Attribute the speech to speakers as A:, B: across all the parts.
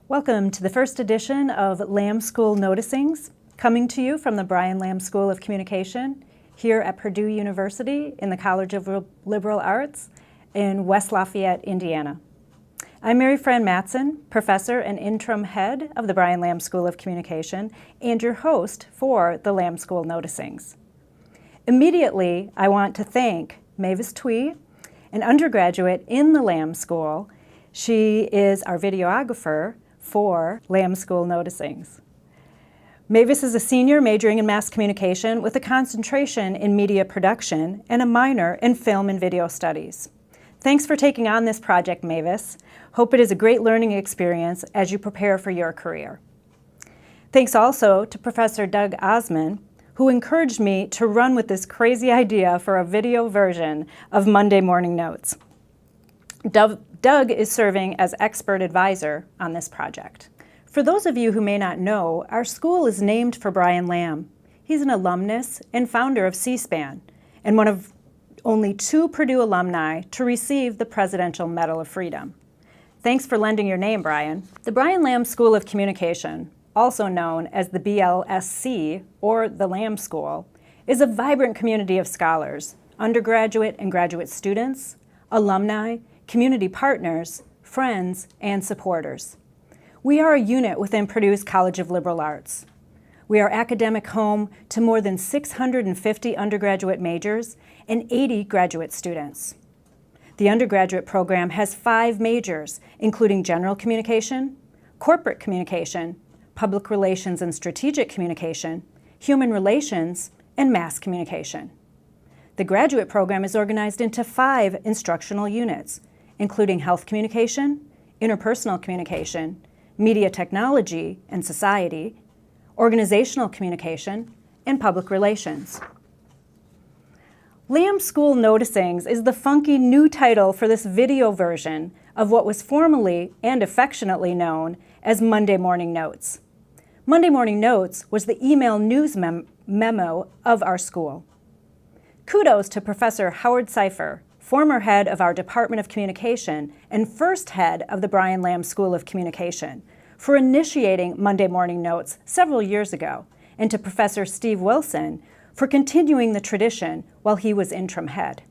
A: Welcome to the first edition of Lamb School Noticings, coming to you from the Brian Lamb School of Communication here at Purdue University in the College of Liberal Arts in West Lafayette, Indiana. I'm Mary Fran Matson, professor and interim head of the Brian Lamb School of Communication and your host for the Lamb School Noticings. Immediately, I want to thank Mavis Twee, an undergraduate in the Lamb School. She is our videographer for Lamb School Noticings. Mavis is a senior majoring in mass communication with a concentration in media production and a minor in film and video studies. Thanks for taking on this project, Mavis. Hope it is a great learning experience as you prepare for your career. Thanks also to Professor Doug Hauserman, who encouraged me to run with this crazy idea for a video version of Monday Morning Notes. Doug is serving as expert advisor on this project. For those of you who may not know, our school is named for Brian Lamb. He's an alumnus and founder of C-SPAN, and one of only 2 Purdue alumni to receive the Presidential Medal of Freedom. Thanks for lending your name, Brian. The Brian Lamb School of Communication, also known as the BLSC, or the Lamb School, is a vibrant community of scholars, undergraduate and graduate students, alumni, community partners, friends, and supporters. We are a unit within Purdue's College of Liberal Arts. We are academic home to more than 650 undergraduate majors and 80 graduate students. The undergraduate program has 5 majors, including general communication, corporate communication, public relations and strategic communication, human relations, and mass communication. The graduate program is organized into 5 instructional units, including health communication, interpersonal communication, media technology and society, organizational communication, and public relations. Lamb School Noticings is the funky new title for this video version of what was formerly and affectionately known as Monday Morning Notes. Monday Morning Notes was the email news memo of our school. Kudos to Professor Howard Seifer, former head of our Department of Communication and first head of the Brian Lamb School of Communication, for initiating Monday Morning Notes several years ago, and to Professor Steve Wilson for continuing the tradition while he was interim head.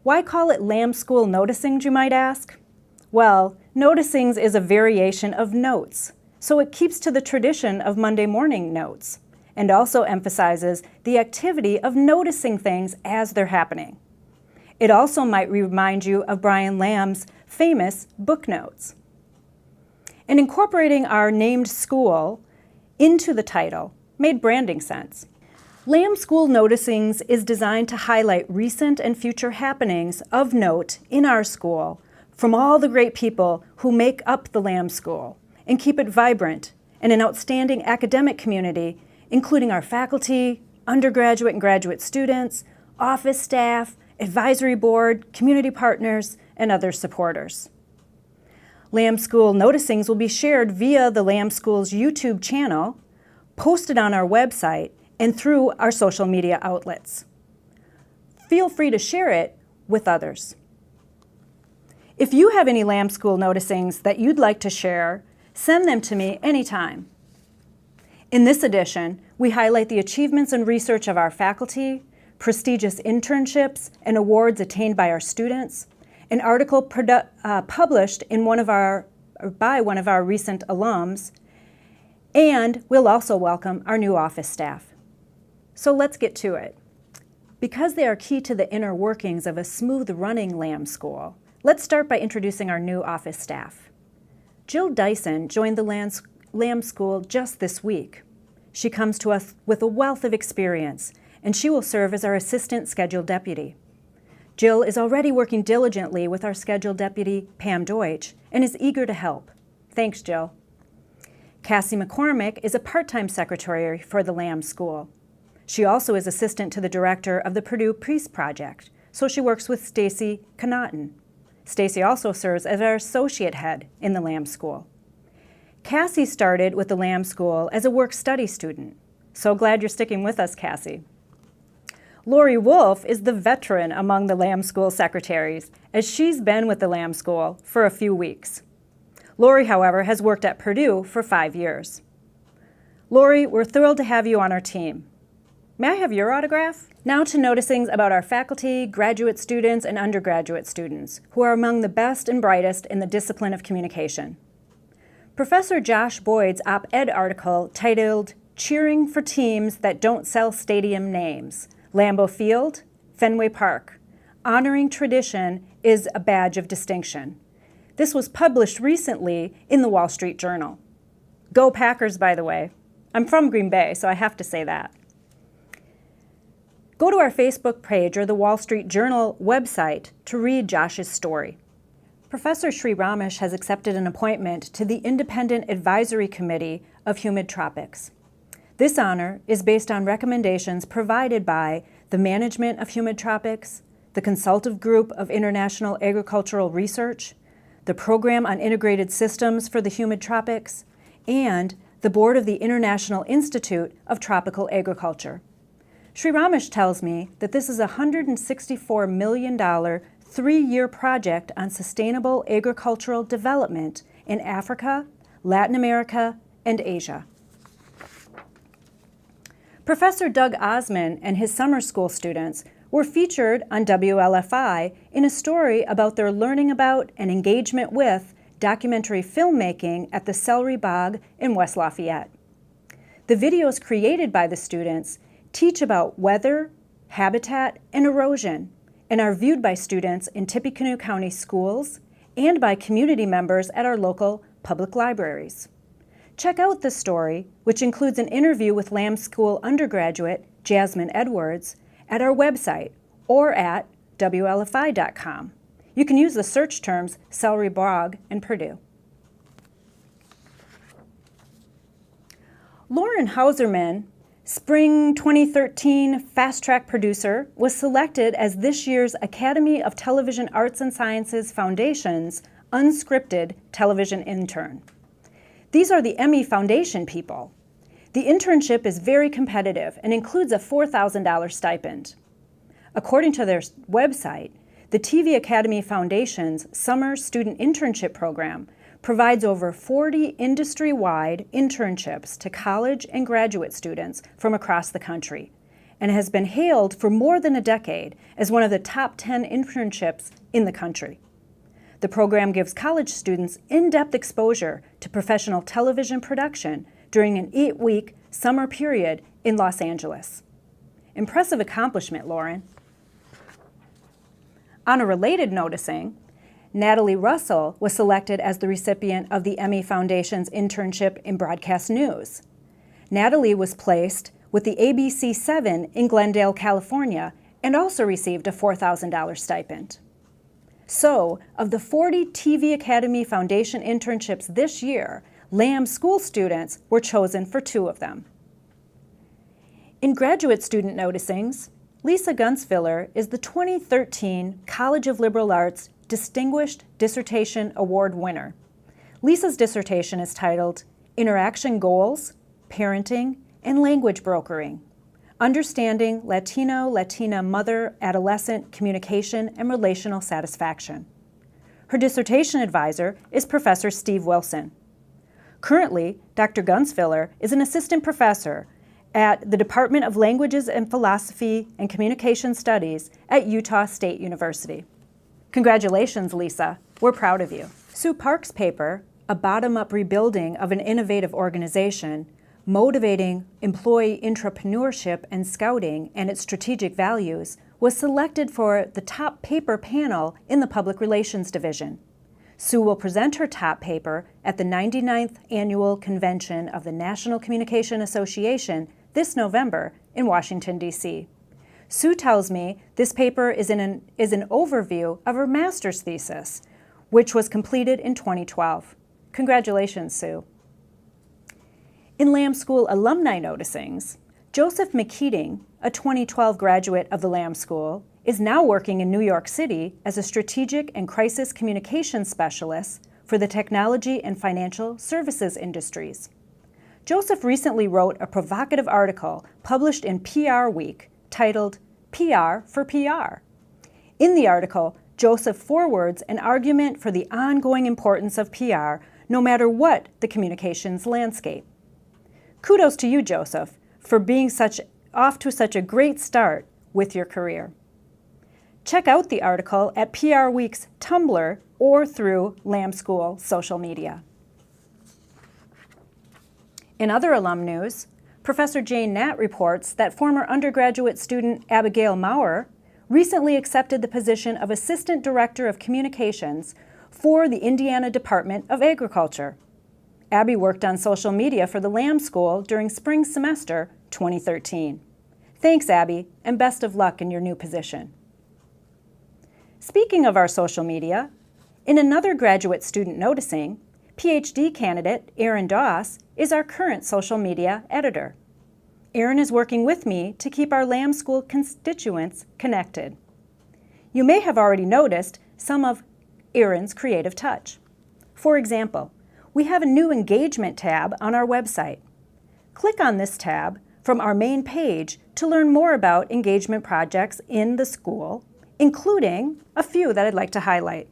A: Why call it Lamb School Noticings, you might ask? Well, Noticings is a variation of notes, so it keeps to the tradition of Monday Morning Notes, and also emphasizes the activity of noticing things as they're happening. It also might remind you of Brian Lamb's famous book notes. And incorporating our named school into the title made branding sense. Lamb School Noticings is designed to highlight recent and future happenings of note in our school from all the great people who make up the Lamb School and keep it vibrant and an outstanding academic community, including our faculty, undergraduate and graduate students, office staff, advisory board, community partners, and other supporters. Lamb School Noticings will be shared via the Lamb School's YouTube channel, posted on our website, and through our social media outlets. Feel free to share it with others. If you have any Lamb School Noticings that you'd like to share, send them to me anytime. In this edition, we highlight the achievements and research of our faculty, prestigious internships and awards attained by our students, an article published in by one of our recent alums, and we'll also welcome our new office staff. So let's get to it. Because they are key to the inner workings of a smooth-running Lamb School, let's start by introducing our new office staff. Jill Dyson joined the Lamb School just this week. She comes to us with a wealth of experience, and she will serve as our assistant schedule deputy. Jill is already working diligently with our schedule deputy, Pam Deutsch, and is eager to help. Thanks, Jill. Cassie McCormick is a part-time secretary for the Lamb School. She also is assistant to the director of the Purdue Peace Project, so she works with Stacy Connaughton. Stacy also serves as our associate head in the Lamb School. Cassie started with the Lamb School as a work-study student. So glad you're sticking with us, Cassie. Lori Wolf is the veteran among the Lamb School secretaries, as she's been with the Lamb School for a few weeks. Lori, however, has worked at Purdue for 5 years. Lori, we're thrilled to have you on our team. May I have your autograph? Now to noticings about our faculty, graduate students, and undergraduate students, who are among the best and brightest in the discipline of communication. Professor Josh Boyd's op-ed article titled "Cheering for Teams That Don't Sell Stadium Names, Lambeau Field, Fenway Park. Honoring Tradition is a Badge of Distinction." This was published recently in the Wall Street Journal. Go Packers, by the way. I'm from Green Bay, so I have to say that. Go to our Facebook page or the Wall Street Journal website to read Josh's story. Professor Sri Ramesh has accepted an appointment to the Independent Advisory Committee of Humid Tropics. This honor is based on recommendations provided by the Management of Humid Tropics, the Consultative Group of International Agricultural Research, the Program on Integrated Systems for the Humid Tropics, and the Board of the International Institute of Tropical Agriculture. Sri Ramesh tells me that this is a $164 million 3-year project on sustainable agricultural development in Africa, Latin America, and Asia. Professor Doug Osman and his summer school students were featured on WLFI in a story about their learning about and engagement with documentary filmmaking at the Celery Bug in West Lafayette. The videos created by the students teach about weather, habitat, and erosion, and are viewed by students in Tippecanoe County schools and by community members at our local public libraries. Check out the story, which includes an interview with Lamb School undergraduate Jasmine Edwards, at our website or at WLFI.com. You can use the search terms Celery Bug and Purdue. Lauren Hauserman, Spring 2013 Fast Track producer, was selected as this year's Academy of Television Arts and Sciences Foundation's unscripted television intern. These are the Emmy Foundation people. The internship is very competitive and includes a $4,000 stipend. According to their website, the TV Academy Foundation's Summer Student Internship Program provides over 40 industry-wide internships to college and graduate students from across the country, and has been hailed for more than a decade as one of the top 10 internships in the country. The program gives college students in-depth exposure to professional television production during an 8-week summer period in Los Angeles. Impressive accomplishment, Lauren. On a related noticing, Natalie Russell was selected as the recipient of the Emmy Foundation's internship in broadcast news. Natalie was placed with the ABC 7 in Glendale, California, and also received a $4,000 stipend. So, of the 40 TV Academy Foundation internships this year, Lamb School students were chosen for 2 of them. In graduate student noticings, Lisa Gunsfiller is the 2013 College of Liberal Arts Distinguished Dissertation Award winner. Lisa's dissertation is titled Interaction Goals, Parenting, and Language Brokering, Understanding Latino-Latina Mother-Adolescent Communication and Relational Satisfaction. Her dissertation advisor is Professor Steve Wilson. Currently, Dr. Gunsfiller is an assistant professor at the Department of Languages and Philosophy and Communication Studies at Utah State University. Congratulations, Lisa. We're proud of you. Sue Park's paper, A Bottom-Up Rebuilding of an Innovative Organization, Motivating Employee Entrepreneurship and Scouting and Its Strategic Values, was selected for the top paper panel in the Public Relations Division. Sue will present her top paper at the 99th Annual Convention of the National Communication Association this November in Washington, D.C. Sue tells me this paper is an overview of her master's thesis, which was completed in 2012. Congratulations, Sue. In Lamb School alumni noticings, Joseph McKeating, a 2012 graduate of the Lamb School, is now working in New York City as a strategic and crisis communications specialist for the technology and financial services industries. Joseph recently wrote a provocative article published in PR Week titled PR for PR. In the article, Joseph forwards an argument for the ongoing importance of PR no matter what the communications landscape. Kudos to you, Joseph, for being off to such a great start with your career. Check out the article at PR Week's Tumblr or through Lamb School social media. In other alum news, Professor Jane Natt reports that former undergraduate student Abigail Maurer recently accepted the position of Assistant Director of Communications for the Indiana Department of Agriculture. Abby worked on social media for the Lamb School during spring semester 2013. Thanks, Abby, and best of luck in your new position. Speaking of our social media, in another graduate student noticing, PhD candidate Erin Doss is our current social media editor. Erin is working with me to keep our Lamb School constituents connected. You may have already noticed some of Erin's creative touch. For example, we have a new engagement tab on our website. Click on this tab from our main page to learn more about engagement projects in the school, including a few that I'd like to highlight.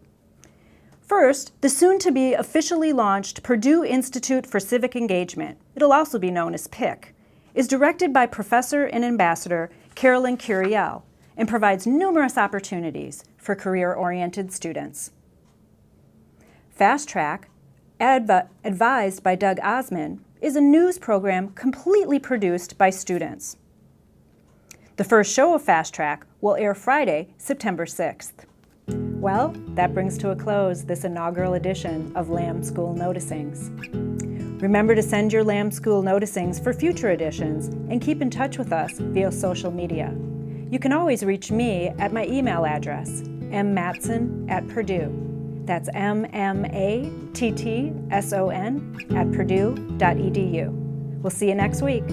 A: First, the soon-to-be officially launched Purdue Institute for Civic Engagement, it'll also be known as PIC, is directed by Professor and Ambassador Carolyn Curiel and provides numerous opportunities for career-oriented students. Fast Track, advised by Doug Osmond, is a news program completely produced by students. The first show of Fast Track will air Friday, September 6th. Well, that brings to a close this inaugural edition of Lamb School Noticings. Remember to send your Lamb School Noticings for future editions and keep in touch with us via social media. You can always reach me at my email address, mmatson@Purdue. That's MMATTSON@Purdue.edu. We'll see you next week.